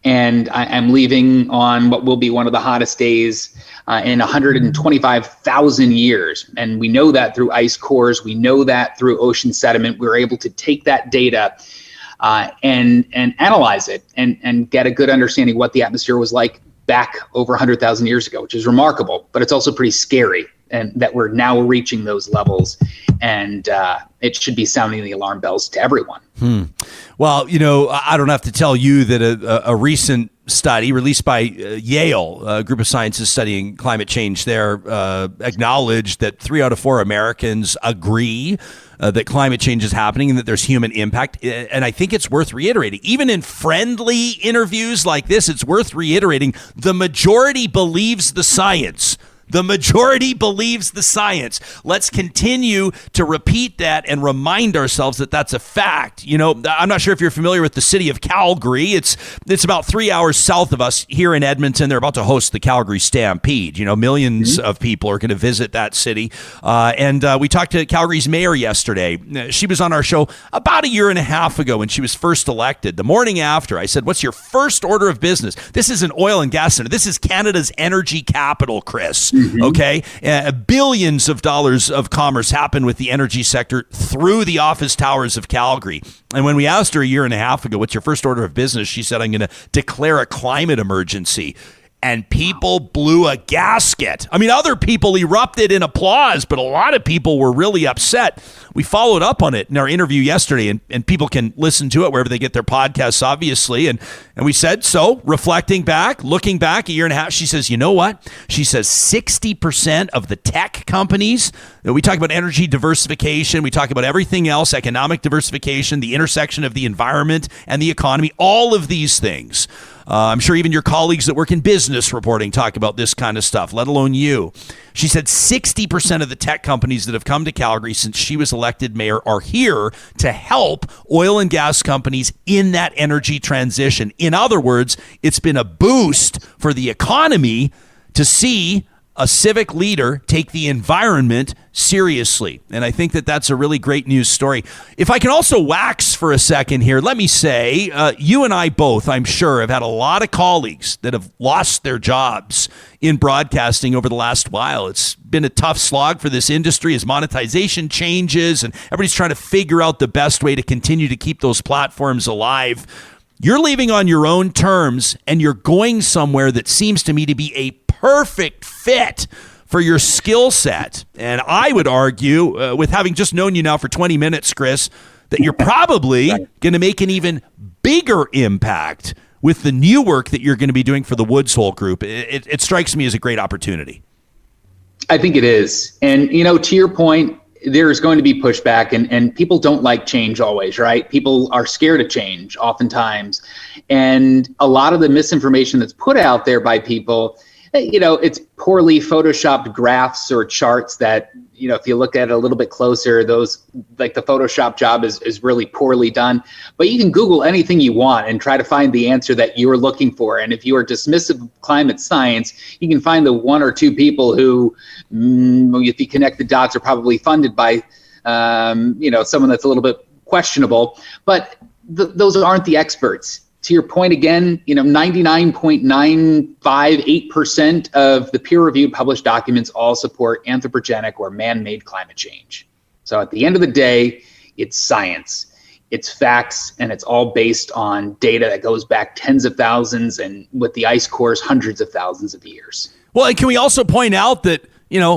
And I'm leaving on what will be one of the hottest days in 125,000 years. And we know that through ice cores. We know that through ocean sediment. We're able to take that data and analyze it and get a good understanding of what the atmosphere was like back over 100,000 years ago, which is remarkable, but it's also pretty scary, and that we're now reaching those levels. And it should be sounding the alarm bells to everyone. Well, I don't have to tell you that a recent study released by Yale, a group of scientists studying climate change there, acknowledged that 3 out of 4 Americans agree that climate change is happening and that there's human impact. And I think it's worth reiterating. Even in friendly interviews like this, it's worth reiterating the majority believes the science. The majority believes the science. Let's continue to repeat that and remind ourselves that that's a fact. I'm not sure if you're familiar with the city of Calgary. It's about 3 hours south of us here in Edmonton. They're about to host the Calgary Stampede. Millions of people are going to visit that city. And we talked to Calgary's mayor yesterday. She was on our show about 1.5 years ago when she was first elected. The morning after, I said, "What's your first order of business?" This is an oil and gas center. This is Canada's energy capital, Chris. Okay. Billions of dollars of commerce happen with the energy sector through the office towers of Calgary. And when we asked her 1.5 years ago, "What's your first order of business?" she said, "I'm going to declare a climate emergency." And people blew a gasket. I mean, other people erupted in applause, but a lot of people were really upset. We followed up on it in our interview yesterday, and people can listen to it wherever they get their podcasts, obviously. And we said, so reflecting back, looking back 1.5 years, she says, you know what? She says 60% of the tech companies, we talk about energy diversification, we talk about everything else, economic diversification, the intersection of the environment and the economy, all of these things. I'm sure even your colleagues that work in business reporting talk about this kind of stuff, let alone you. She said 60% of the tech companies that have come to Calgary since she was elected mayor are here to help oil and gas companies in that energy transition. In other words, it's been a boost for the economy to see a civic leader take the environment seriously. And I think that that's a really great news story. If I can also wax for a second here, let me say, you and I both, I'm sure, have had a lot of colleagues that have lost their jobs in broadcasting over the last while. It's been a tough slog for this industry as monetization changes and everybody's trying to figure out the best way to continue to keep those platforms alive. You're leaving on your own terms and you're going somewhere that seems to me to be a perfect fit for your skill set. And I would argue, with having just known you now for 20 minutes, Chris, that you're probably going to make an even bigger impact with the new work that you're going to be doing for the Woods Hole Group. It strikes me as a great opportunity. I think it is. And, to your point, there's going to be pushback and people don't like change always, right? People are scared of change oftentimes. And a lot of the misinformation that's put out there by people, it's poorly photoshopped graphs or charts that, if you look at it a little bit closer, those, like the Photoshop job is really poorly done. But you can Google anything you want and try to find the answer that you're looking for. And if you are dismissive of climate science, you can find the one or two people who, if you connect the dots, are probably funded by, someone that's a little bit questionable. But those aren't the experts. To your point again, 99.958% of the peer-reviewed published documents all support anthropogenic or man-made climate change. So at the end of the day, it's science, it's facts, and it's all based on data that goes back tens of thousands and with the ice cores, hundreds of thousands of years. Well, and can we also point out that,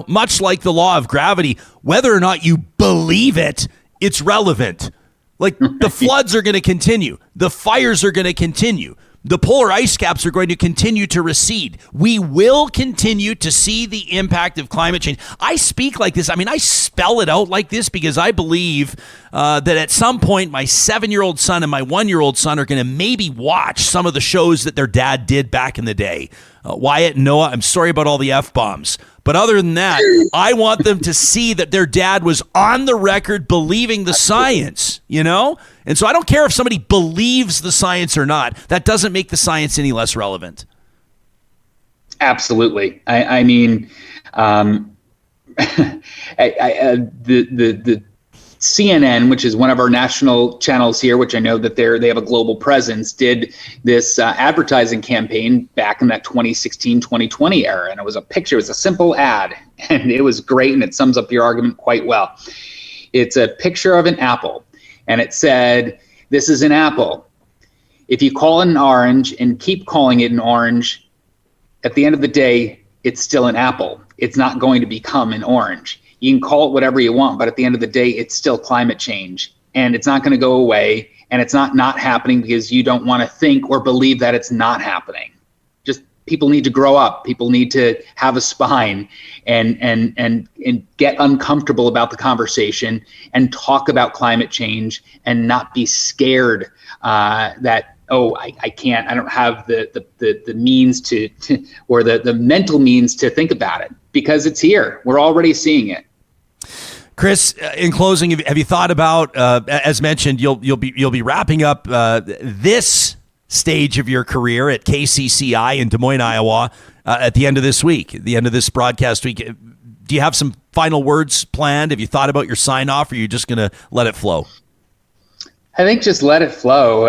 much like the law of gravity, whether or not you believe it, it's relevant. Like the floods are going to continue. The fires are going to continue. The polar ice caps are going to continue to recede. We will continue to see the impact of climate change. I speak like this. I mean, I spell it out like this because I believe that at some point my 7-year-old son and my 1-year-old son are going to maybe watch some of the shows that their dad did back in the day. Wyatt and Noah, I'm sorry about all the F-bombs. But other than that, I want them to see that their dad was on the record believing the science, And so I don't care if somebody believes the science or not. That doesn't make the science any less relevant. Absolutely. I mean, the CNN, which is one of our national channels here, which I know that they have a global presence, did this advertising campaign back in that 2016, 2020 era. And it was a simple ad, and it was great, and it sums up your argument quite well. It's a picture of an apple, and it said, "This is an apple. If you call it an orange and keep calling it an orange, at the end of the day, it's still an apple. It's not going to become an orange. You can call it whatever you want, but at the end of the day, it's still climate change, and it's not going to go away, and it's not happening because you don't want to think or believe that it's not happening. Just people need to grow up. People need to have a spine and get uncomfortable about the conversation and talk about climate change and not be scared that, I can't, I don't have the means to or the mental means to think about it, because it's here. We're already seeing it." Chris, in closing, have you thought about, as mentioned, you'll be wrapping up this stage of your career at KCCI in Des Moines, Iowa, at the end of this week, at the end of this broadcast week. Do you have some final words planned? Have you thought about your sign off, or are you just going to let it flow? I think just let it flow.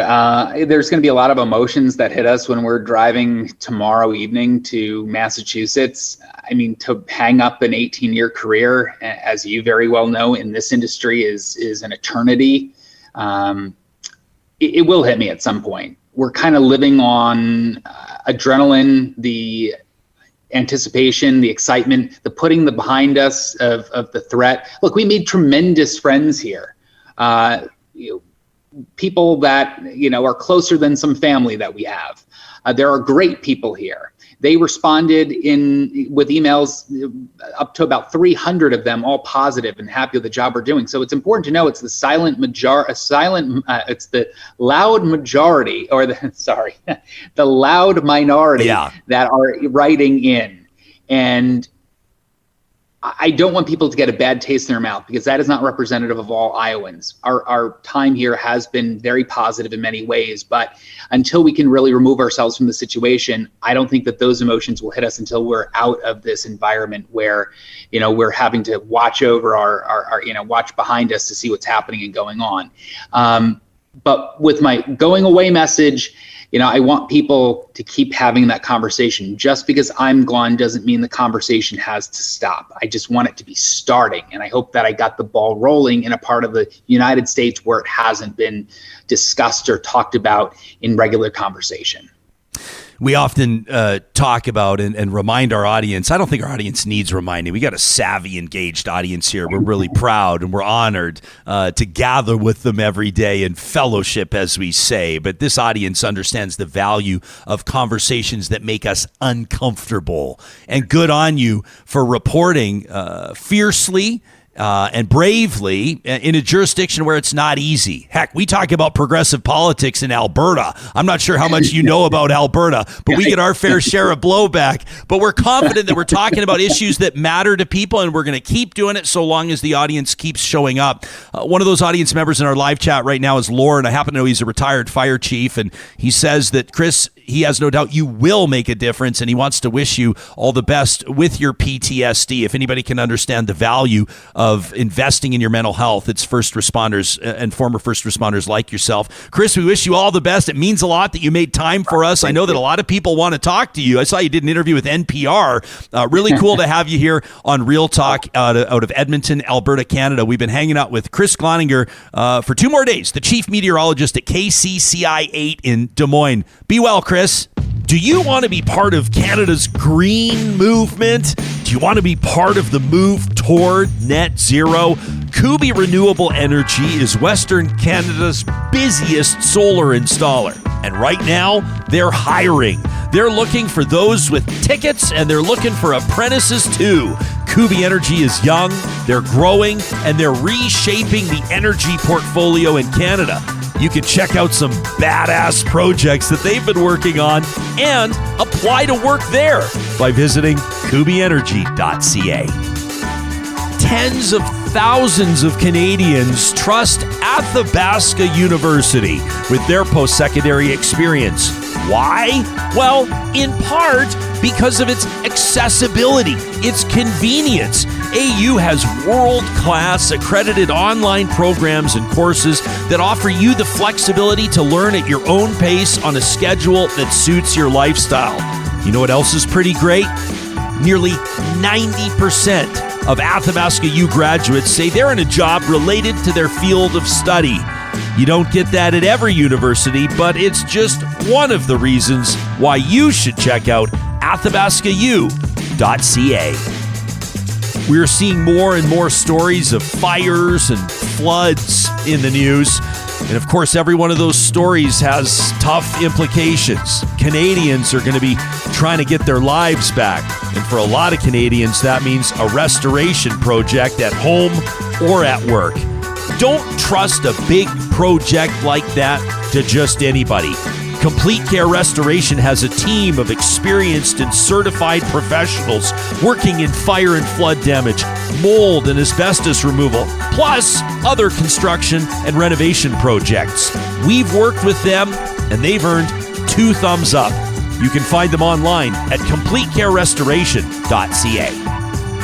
There's going to be a lot of emotions that hit us when we're driving tomorrow evening to Massachusetts. I mean, to hang up an 18-year career, as you very well know, in this industry is an eternity. It will hit me at some point. We're kind of living on adrenaline, the anticipation, the excitement, the putting the behind us of the threat. Look, we made tremendous friends here. People that are closer than some family that we have. There are great people here. They responded with emails, up to about 300 of them, all positive and happy with the job we're doing. So it's important to know it's the it's the loud majority, or the loud minority that are writing in. And I don't want people to get a bad taste in their mouth, because that is not representative of all Iowans. Our time here has been very positive in many ways, but until we can really remove ourselves from the situation, I don't think that those emotions will hit us until we're out of this environment where, we're having to watch over our watch behind us to see what's happening and going on. But with my going away message, I want people to keep having that conversation. Just because I'm Glon doesn't mean the conversation has to stop. I just want it to be starting. And I hope that I got the ball rolling in a part of the United States where it hasn't been discussed or talked about in regular conversation. We often talk about and remind our audience. I don't think our audience needs reminding. We got a savvy, engaged audience here. We're really proud and we're honored to gather with them every day in fellowship, as we say. But this audience understands the value of conversations that make us uncomfortable. And good on you for reporting fiercely and bravely in a jurisdiction where it's not easy. Heck, we talk about progressive politics in Alberta. I'm not sure how much you know about Alberta, but we get our fair share of blowback. But we're confident that we're talking about issues that matter to people, and we're going to keep doing it so long as the audience keeps showing up. One of those audience members in our live chat right now is Lauren. I happen to know he's a retired fire chief, and he says that, Chris, he has no doubt you will make a difference, and he wants to wish you all the best with your PTSD. If anybody can understand the value of investing in your mental health, it's first responders and former first responders like yourself. Chris, we wish you all the best. It means a lot that you made time for us. I know that a lot of people want to talk to you. I saw you did an interview with NPR. Really cool to have you here on Real Talk out of Edmonton, Alberta, Canada. We've been hanging out with Chris Glonninger for 2 more days, the chief meteorologist at KCCI 8 in Des Moines. Be well, Chris. Do you want to be part of Canada's green movement? Do you want to be part of the move toward net zero? Kubi Renewable Energy is Western Canada's busiest solar installer. And right now, they're hiring. They're looking for those with tickets, and they're looking for apprentices too. Kubi Energy is young, they're growing, and they're reshaping the energy portfolio in Canada. You can check out some badass projects that they've been working on and apply to work there by visiting kubienergy.ca. Tens of thousands of Canadians trust Athabasca University with their post-secondary experience. Why? Well, in part because of its accessibility, its convenience. AU has world-class accredited online programs and courses that offer you the flexibility to learn at your own pace on a schedule that suits your lifestyle. You know what else is pretty great? Nearly 90% of Athabasca U graduates say they're in a job related to their field of study. You don't get that at every university, but it's just one of the reasons why you should check out athabascau.ca. We're seeing more and more stories of fires and floods in the news. And of course, every one of those stories has tough implications. Canadians are going to be trying to get their lives back. And for a lot of Canadians, that means a restoration project at home or at work. Don't trust a big project like that to just anybody. Complete Care Restoration has a team of experienced and certified professionals working in fire and flood damage, mold and asbestos removal, plus other construction and renovation projects. We've worked with them, and they've earned 2 thumbs up. You can find them online at completecarerestoration.ca.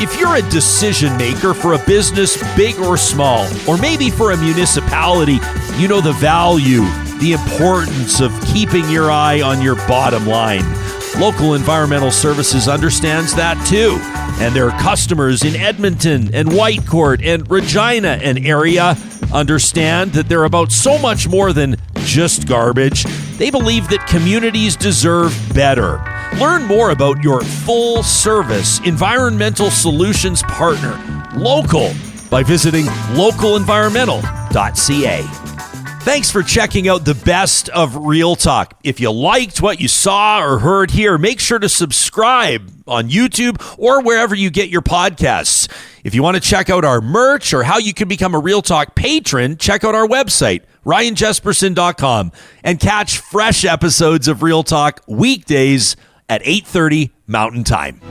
If you're a decision maker for a business, big or small, or maybe for a municipality, you know the value, the importance of keeping your eye on your bottom line. Local Environmental Services understands that too. And their customers in Edmonton and Whitecourt and Regina and area understand that they're about so much more than just garbage. They believe that communities deserve better. Learn more about your full-service environmental solutions partner, Local, by visiting localenvironmental.ca. Thanks for checking out the best of Real Talk. If you liked what you saw or heard here, make sure to subscribe on YouTube or wherever you get your podcasts. If you want to check out our merch or how you can become a Real Talk patron, check out our website, ryanjesperson.com, and catch fresh episodes of Real Talk weekdays at 8:30 Mountain Time.